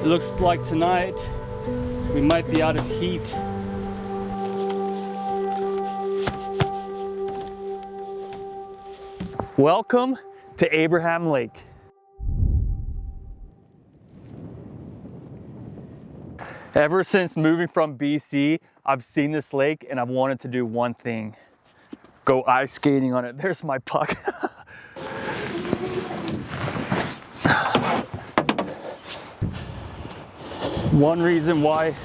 It looks like tonight we might be out of heat. Welcome to Abraham Lake. Ever since moving from BC, I've seen this lake and I've wanted to do one thing: go ice skating on it. There's my puck. One reason why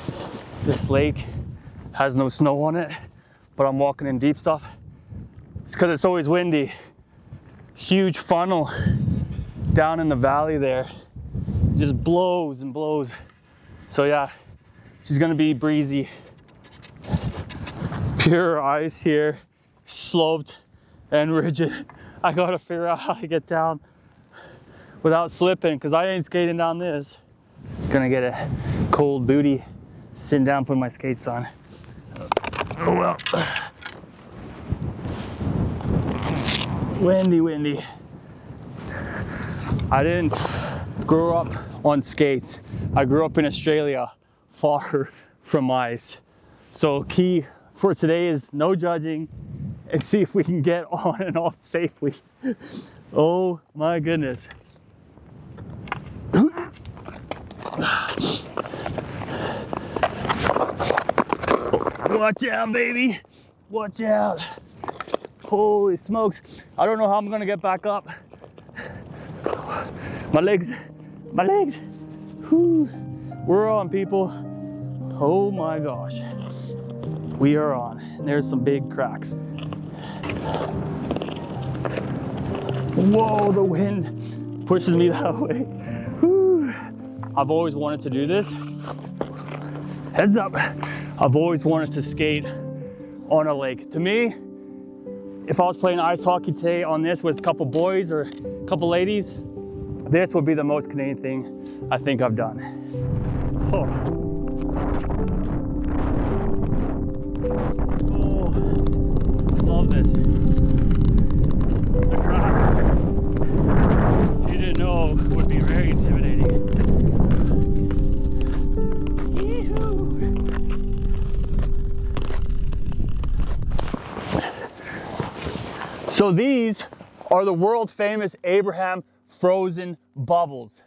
this lake has no snow on it, but I'm walking in deep stuff, it's because it's always windy. Huge funnel down in the valley there. It just blows and blows. So yeah, she's gonna be breezy. Pure ice here, sloped and rigid. I gotta figure out how to get down without slipping, because I ain't skating down this. Gonna get a cold booty sitting down putting my skates on. Oh well. Windy. I didn't grow up on skates. I grew up in Australia, far from ice. So key for today is no judging and see if we can get on and off safely. Oh my goodness. Watch out, baby. Watch out. Holy smokes. I don't know how I'm gonna get back up. My legs. Whew. We're on, people. Oh my gosh. We are on. And there's some big cracks. Whoa, the wind pushes me that way. Whew. I've always wanted to do this. Heads up. I've always wanted to skate on a lake. To me, if I was playing ice hockey today on this with a couple boys or a couple ladies, this would be the most Canadian thing I think I've done. Oh, love this. The cracks, if you didn't know, would be very intimidating. So these are the world famous Abraham frozen bubbles.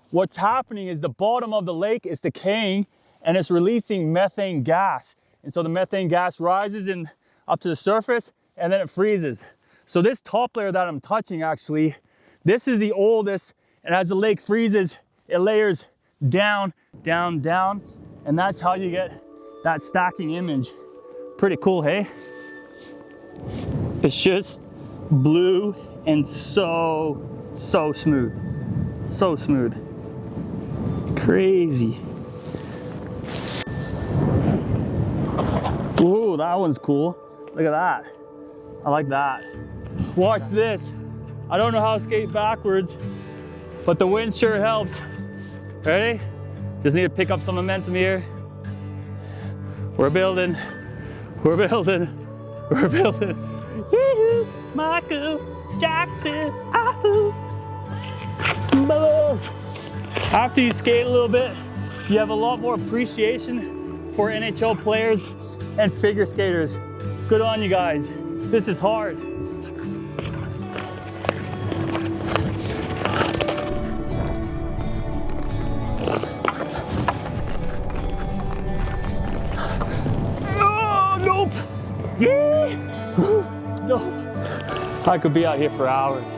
What's happening is the bottom of the lake is decaying and it's releasing methane gas. And so the methane gas rises up to the surface and then it freezes. So this top layer that I'm touching, actually, this is the oldest, and as the lake freezes, it layers down, down, down, and that's how you get that stacking image. Pretty cool, hey? It's just blue and so smooth. So smooth. Crazy. Ooh, that one's cool. Look at that. I like that. Watch this. I don't know how to skate backwards, but the wind sure helps. Ready? Just need to pick up some momentum here. We're building. Yee-hoo, Michael Jackson, ahoo. Bubbles. After you skate a little bit, you have a lot more appreciation for NHL players and figure skaters. Good on you guys. This is hard. Oh, nope. Yeah. No. I could be out here for hours.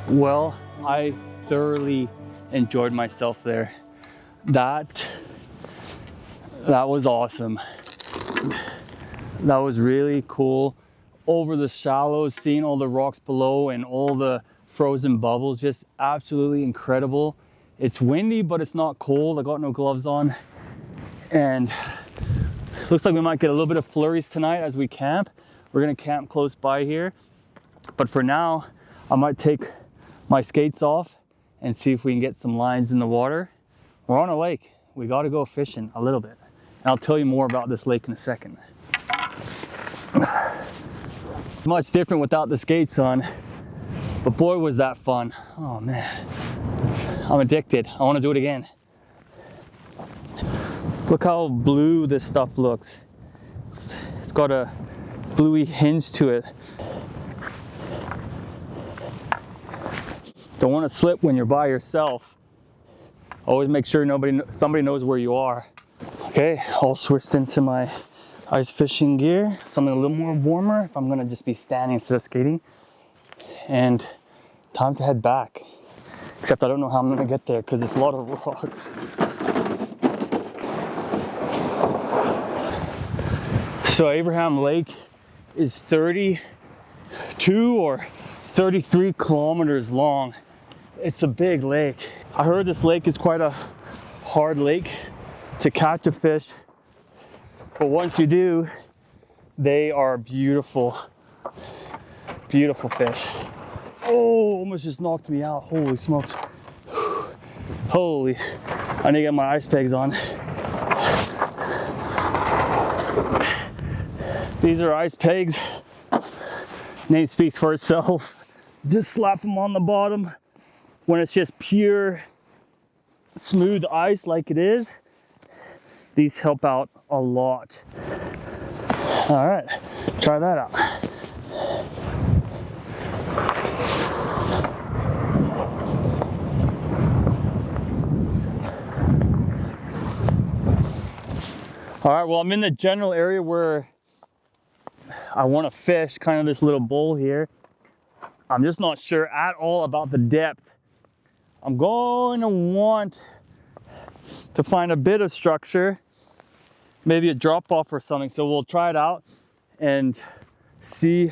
Well, I thoroughly enjoyed myself there. That was awesome. That was really cool. Over the shallows, seeing all the rocks below and all the frozen bubbles, just absolutely incredible. It's windy, but it's not cold. I got no gloves on. And looks like we might get a little bit of flurries tonight as we camp. We're gonna camp close by here. But for now, I might take my skates off and see if we can get some lines in the water. We're on a lake. We gotta go fishing a little bit. And I'll tell you more about this lake in a second. Much different without the skates on. But boy, was that fun. Oh man, I'm addicted. I want to do it again. Look how blue this stuff looks. It's got a bluey hinge to it. Don't want to slip when you're by yourself. Always make sure somebody knows where you are. Okay, all switched into my ice fishing gear. Something a little more warmer if I'm gonna just be standing instead of skating. And time to head back. Except I don't know how I'm gonna get there because there's a lot of rocks. So Abraham Lake is 32 or 33 kilometers long. It's a big lake. I heard this lake is quite a hard lake to catch a fish, but once you do, they are beautiful, beautiful fish. Oh, almost just knocked me out. Holy smokes. Holy, I need to get my ice pegs on. These are ice pegs. Name speaks for itself. Just slap them on the bottom when it's just pure smooth ice like it is. These help out a lot. All right, try that out. All right, well, I'm in the general area where I want to fish, kind of this little bowl here. I'm just not sure at all about the depth. I'm going to want to find a bit of structure, maybe a drop off or something. So we'll try it out and see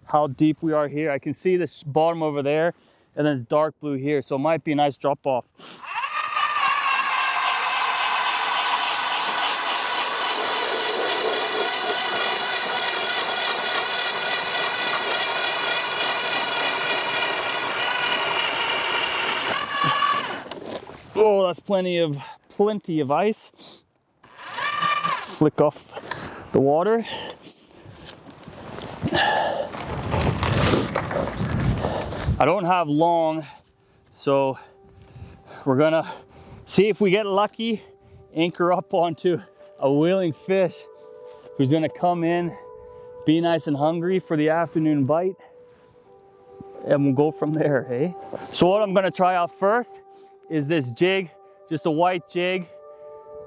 how deep we are here. I can see this bottom over there and then it's dark blue here. So it might be a nice drop off. Oh, that's plenty of ice. Flick off the water. I don't have long, so we're gonna see if we get lucky, anchor up onto a willing fish who's gonna come in, be nice and hungry for the afternoon bite, and we'll go from there, hey? So what I'm gonna try out first is this jig, just a white jig,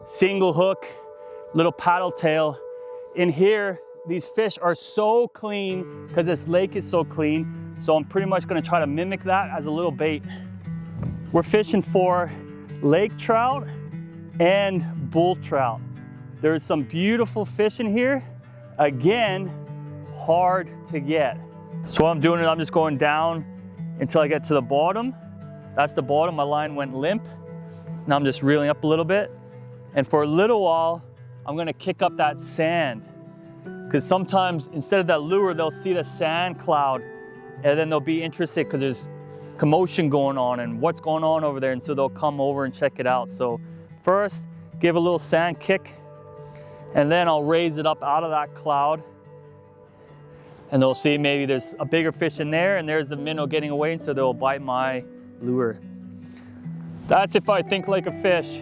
single hook, little paddle tail. In here, these fish are so clean because this lake is so clean. So I'm pretty much gonna try to mimic that as a little bait. We're fishing for lake trout and bull trout. There's some beautiful fish in here. Again, hard to get. So what I'm doing is I'm just going down until I get to the bottom. That's the bottom, my line went limp. Now I'm just reeling up a little bit. And for a little while, I'm gonna kick up that sand. Because sometimes instead of that lure, they'll see the sand cloud and then they'll be interested because there's commotion going on and what's going on over there. And so they'll come over and check it out. So first, give a little sand kick and then I'll raise it up out of that cloud. And they'll see maybe there's a bigger fish in there and there's the minnow getting away and so they'll bite my lure. That's if I think like a fish.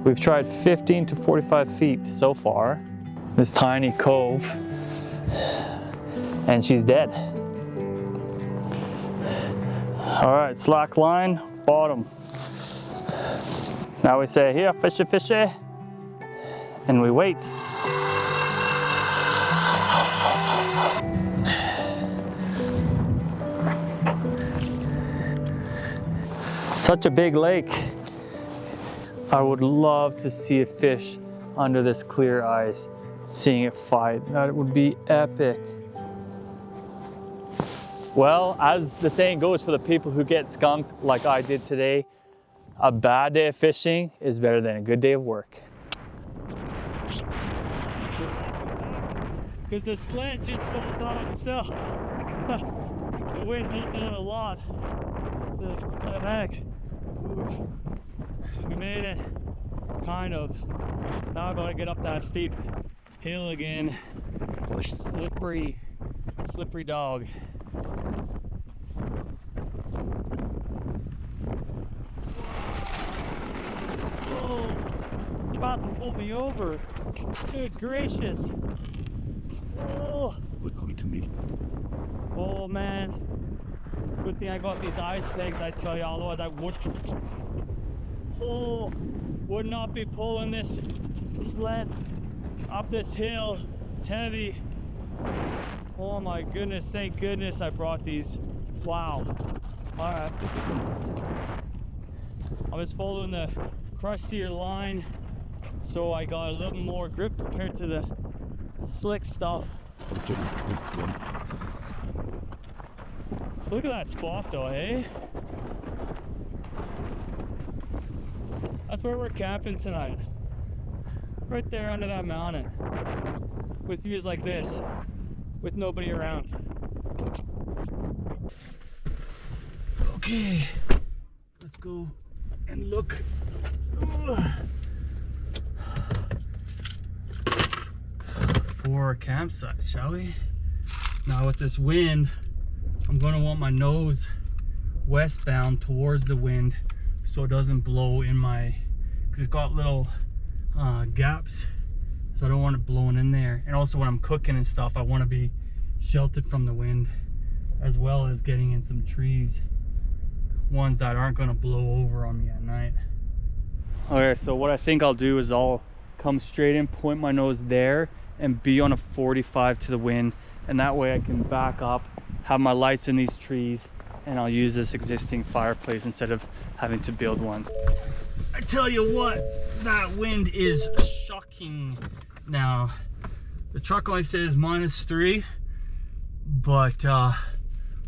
We've tried 15 to 45 feet so far, this tiny cove, and she's dead. All right, slack line, bottom. Now we say, here, fishy, fishy, and we wait. Such a big lake. I would love to see a fish under this clear ice, seeing it fight. That would be epic. Well, as the saying goes for the people who get skunked like I did today, a bad day of fishing is better than a good day of work. Because the slant just goes on itself. The wind beat down a lot. The back. We made it. kind of. Now I gotta get up that steep hill again. Oh, slippery dog. Oh, it's about to pull me over. Good gracious. Oh, Look coming to me. oh man. Good thing I got these ice legs, I tell you, otherwise I would not be pulling this sled up this hill. It's heavy. Oh my goodness, thank goodness I brought these. Wow. Alright. I was following the crustier line, so I got a little more grip compared to the slick stuff. Look at that spot though, hey? That's where we're camping tonight. Right there under that mountain. With views like this. With nobody around. Okay. Let's go and look. For a campsite, shall we? Now with this wind, I'm gonna want my nose westbound towards the wind so it doesn't blow in my, because it's got little gaps, so I don't want it blowing in there. And also when I'm cooking and stuff, I want to be sheltered from the wind, as well as getting in some trees, ones that aren't going to blow over on me at night. Okay, so what I think I'll do is I'll come straight in, point my nose there, and be on a 45 to the wind, and that way I can back up, have my lights in these trees, and I'll use this existing fireplace instead of having to build one. I tell you what, that wind is shocking. Now, the truck only says -3, but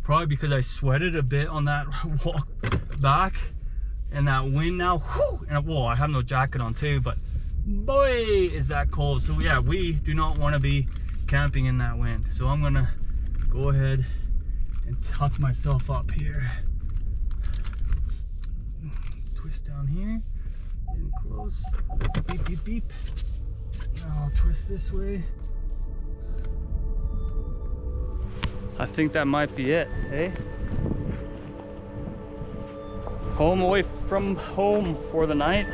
probably because I sweated a bit on that walk back, and that wind now, whew, and whoa, I have no jacket on too, but boy, is that cold. So yeah, we do not want to be camping in that wind. So I'm gonna go ahead and tuck myself up here. Twist down here, getting close. Beep, beep, beep. Now I'll twist this way. I think that might be it, eh? Home away from home for the night.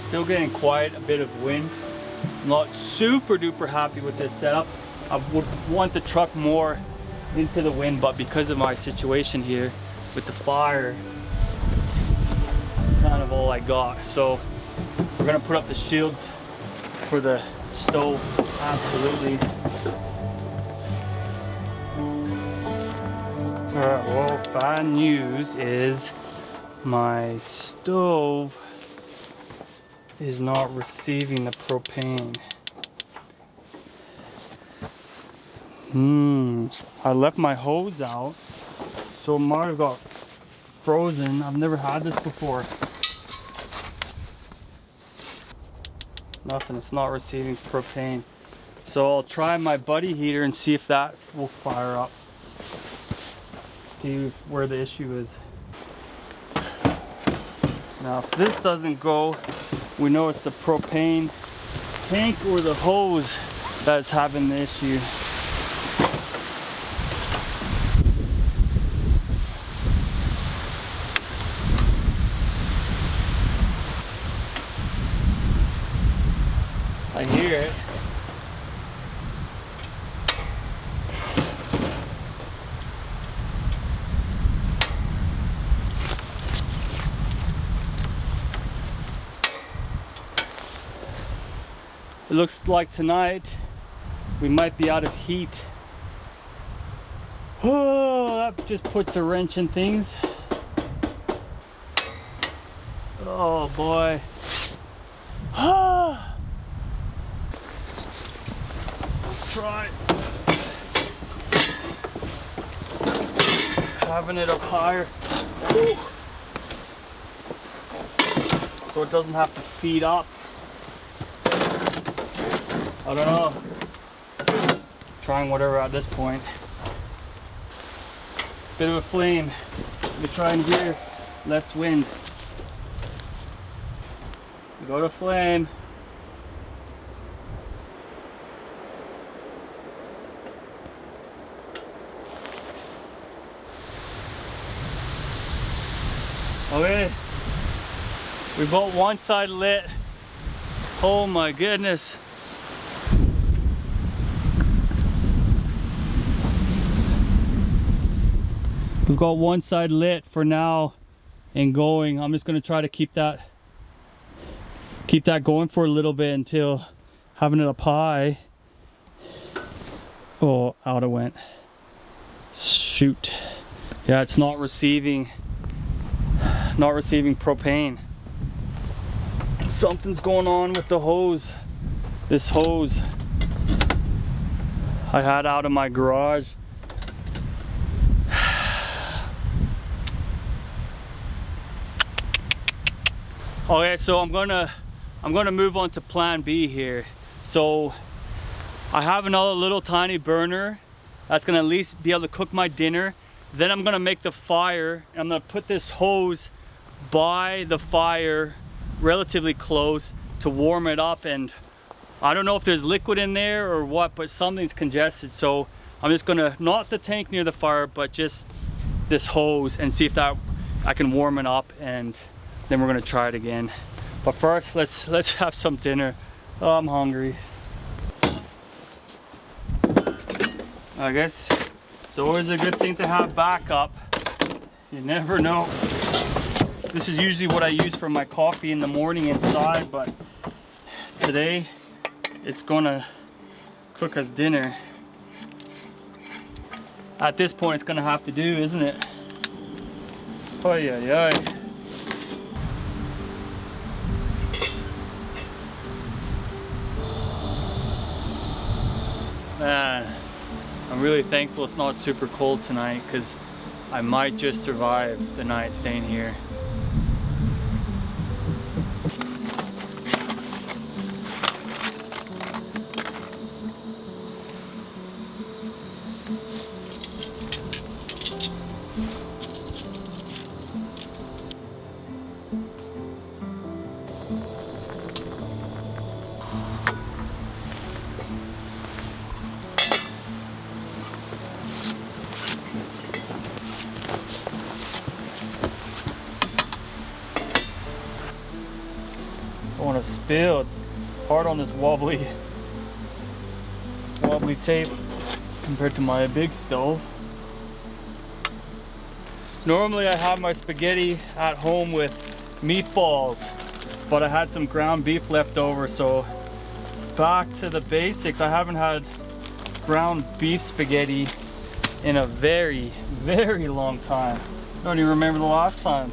Still getting quite a bit of wind. I'm not super duper happy with this setup. I would want the truck more into the wind, but because of my situation here with the fire, it's kind of all I got. So we're gonna put up the shields for the stove, absolutely. Alright, well, bad news is my stove is not receiving the propane. I left my hose out, so it might have got frozen. I've never had this before. Nothing, it's not receiving propane. So I'll try my buddy heater and see if that will fire up. See where the issue is. Now if this doesn't go, we know it's the propane tank or the hose that's having the issue. I hear it. it looks like tonight we might be out of heat. Oh, that just puts a wrench in things. Oh boy. Let's try having it up higher. Whew. So it doesn't have to feed up. I don't know. Trying whatever at this point. Bit of a flame. We try and gear less wind. Go to flame. Okay, we got one side lit. Oh my goodness. We've got one side lit for now and going. I'm just gonna try to keep that going for a little bit until having it up high. Oh, out it went. Shoot. Yeah, it's not receiving propane. Something's going on with the hose. This hose I had out of my garage. Okay, so I'm gonna move on to plan B here. So I have another little tiny burner that's gonna at least be able to cook my dinner. Then I'm gonna make the fire. I'm gonna put this hose by the fire relatively close to warm it up, and I don't know if there's liquid in there or what, but something's congested. So I'm just gonna, not the tank near the fire, but just this hose, and see if that I can warm it up, and then we're gonna try it again. But first, let's have some dinner. Oh, I'm hungry. I guess it's always a good thing to have backup. You never know. This is usually what I use for my coffee in the morning inside, but today it's gonna cook us dinner. At this point, it's gonna have to do, isn't it? Oy, oy, oy. Man, I'm really thankful it's not super cold tonight, because I might just survive the night staying here. I want to spill. It's hard on this wobbly tape compared to my big stove. Normally I have my spaghetti at home with meatballs, but I had some ground beef left over, so back to the basics. I haven't had ground beef spaghetti in a very, very long time. I don't even remember the last time.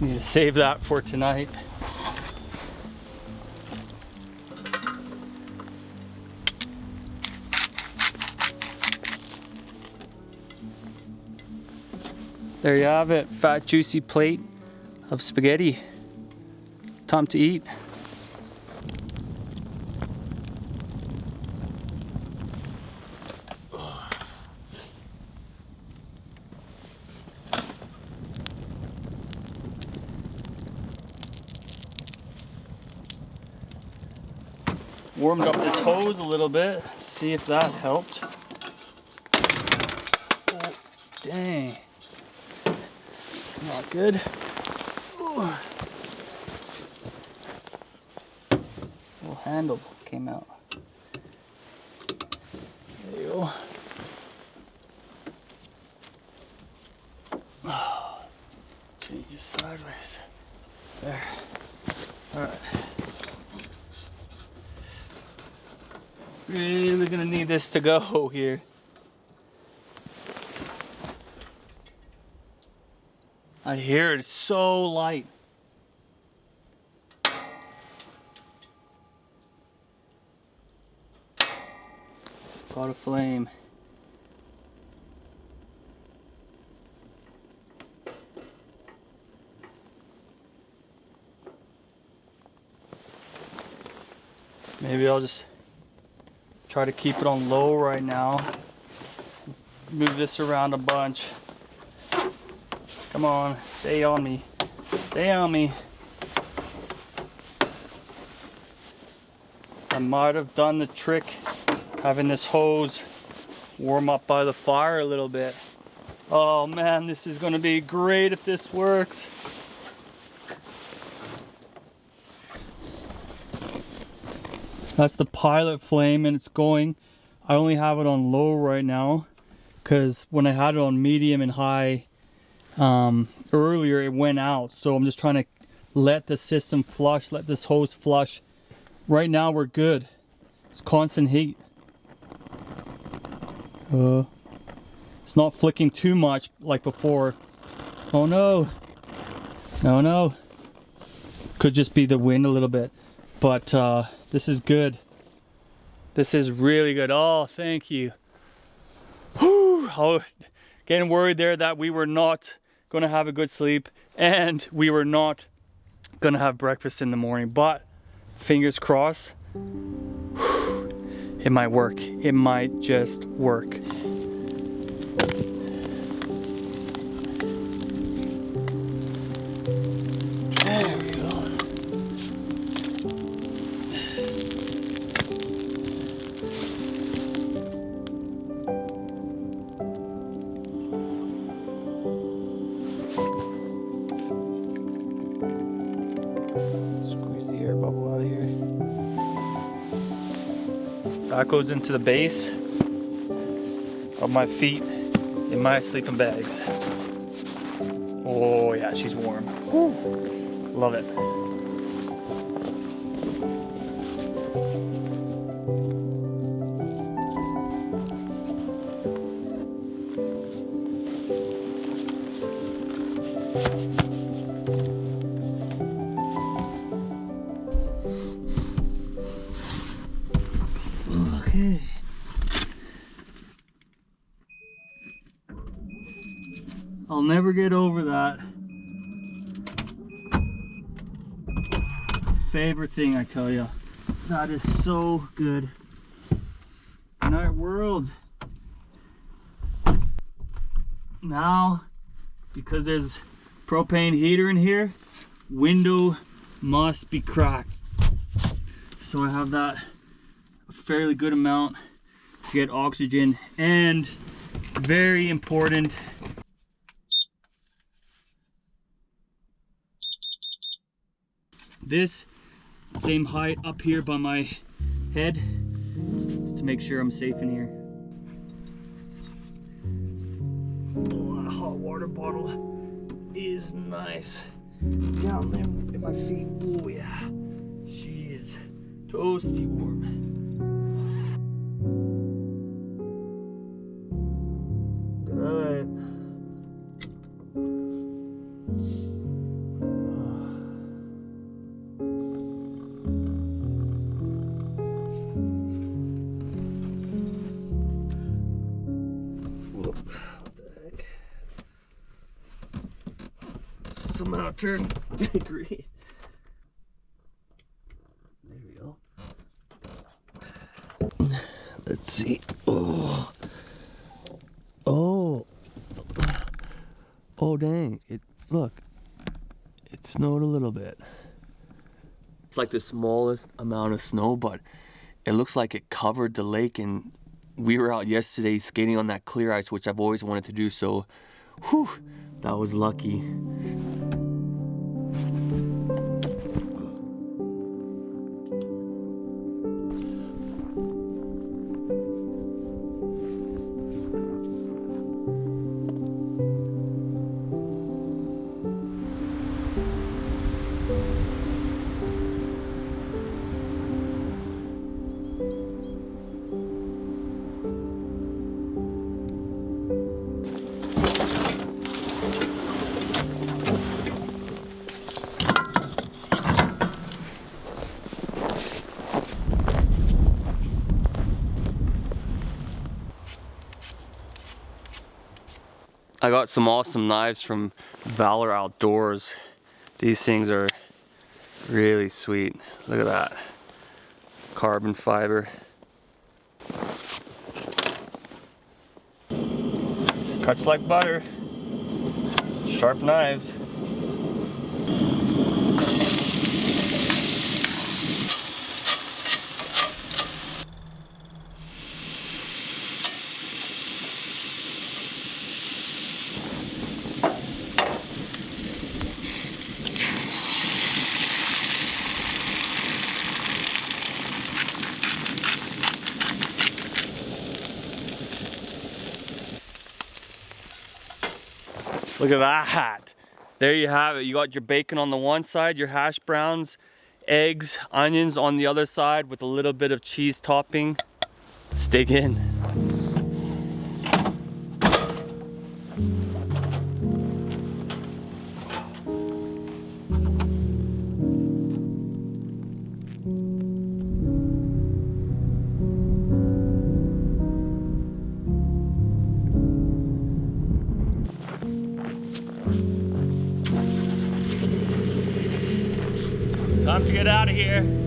Need to save that for tonight. There you have it, fat juicy plate of spaghetti. Time to eat. Warmed up this hose a little bit, see if that helped. Oh, dang. It's not good. Ooh. Little handle came out. There you go. Oh, change it sideways. There. All right. Really gonna need this to go here. I hear it's so light. Got a flame. Maybe I'll just try to keep it on low right now. Move this around a bunch. Come on, stay on me. Stay on me. I might have done the trick having this hose warm up by the fire a little bit. Oh man, this is gonna be great if this works. That's the pilot flame and it's going. I only have it on low right now because when I had it on medium and high earlier it went out. So I'm just trying to let the system flush, let this hose flush. Right now we're good. It's constant heat. It's not flicking too much like before. Oh no. No, no. Could just be the wind a little bit. But this is good. This is really good. Oh, thank you. Whew. Oh, getting worried there that we were not going to have a good sleep and we were not going to have breakfast in the morning. But fingers crossed, it might work. It might just work. There we go. Squeeze the air bubble out of here. That goes into the base of my feet in my sleeping bags. Oh yeah, she's warm. Woo. Love it. Okay. I'll never get over that. Favorite thing, I tell you. That is so good. Good night, world. Now, because there's propane heater in here, window must be cracked. So I have that a fairly good amount to get oxygen, and very important, this same height up here by my head to make sure I'm safe in here. Oh, a hot water bottle is nice. Down there in my feet. Oh yeah, she's toasty warm. Good night. somehow turned green. There we go. Let's see. Oh. Oh. Oh dang. Look. It snowed a little bit. It's like the smallest amount of snow, but it looks like it covered the lake, and we were out yesterday skating on that clear ice, which I've always wanted to do, so whew, that was lucky. I got some awesome knives from Valor Outdoors. These things are really sweet. Look at that. Carbon fiber. Cuts like butter. Sharp knives. Look at that. There you have it. You got your bacon on the one side, your hash browns, eggs, onions on the other side with a little bit of cheese topping. Let's dig in. Time to get out of here.